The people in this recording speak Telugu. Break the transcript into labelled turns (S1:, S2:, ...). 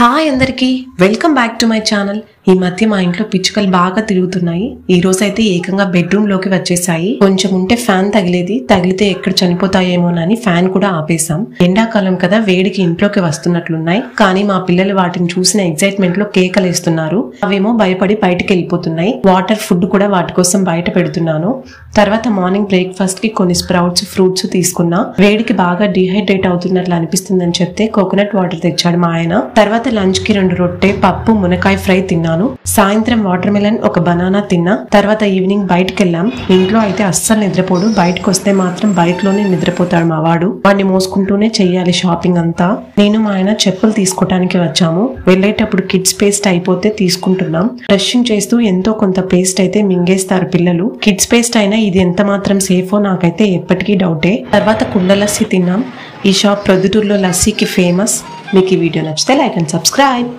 S1: హాయ్ అందరికి welcome back to my channel. ఈ మధ్య మా ఇంట్లో పిచ్చుకలు బాగా తిరుగుతున్నాయి। ఈ రోజు అయితే ఏకంగా బెడ్రూమ్ లోకి వచ్చేసాయి। కొంచెం ఉంటే ఫ్యాన్ తగిలితే ఎక్కడ చనిపోతాయేమోనని ఫ్యాన్ కూడా ఆపేసాం। ఎండాకాలం కదా, వేడికి ఇంట్లోకి వస్తున్నట్లున్నాయి। కానీ మా పిల్లలు వాటిని చూసిన ఎక్సైట్మెంట్ లో కేకలేస్తున్నారు। అవేమో భయపడి బయటకు వెళ్ళిపోతున్నాయి। వాటర్ ఫుడ్ కూడా వాటి కోసం బయట పెడుతున్నాను। తర్వాత మార్నింగ్ బ్రేక్ఫాస్ట్ కి కొన్ని స్ప్రౌట్స్ ఫ్రూట్స్ తీసుకున్నా। వేడికి బాగా డిహైడ్రేట్ అవుతున్నట్లు అనిపిస్తుందని చెప్తే కోకోనట్ వాటర్ తెచ్చాడు మా ఆయన। తర్వాత లంచ్ కి 2 రొట్టె పప్పు మునకాయ ఫ్రై తిన్నాను। సాయంత్రం వాటర్ మెలన్ ఒక బనానా తిన్నా। తర్వాత ఈవినింగ్ బయటకు వెళ్ళాం। ఇంట్లో అయితే అస్సలు నిద్రపోడు, బయటకు వస్తే మాత్రం బయటలోనే నిద్రపోతాడు మా వాడు। వాడిని మోసుకుంటూనే చెయ్యాలి షాపింగ్ అంతా। నేను మా ఆయన చెప్పులు తీసుకోవడానికి వచ్చాము। వెళ్ళేటప్పుడు కిడ్స్ పేస్ట్ అయిపోతే తీసుకుంటున్నాం। బ్రషింగ్ చేస్తూ ఎంతో కొంత పేస్ట్ అయితే మింగేస్తారు పిల్లలు। కిడ్స్ పేస్ట్ అయినా ఇది ఎంత మాత్రం సేఫో నాకైతే ఎప్పటికీ డౌటే। తర్వాత కుండ లస్సీ తిన్నాం। ఈ షాప్ ప్రొద్దుటూరులో లస్సీకి ఫేమస్। మీకు ఈ వీడియో నచ్చితే లైక్ అండ్ సబ్స్క్రైబ్।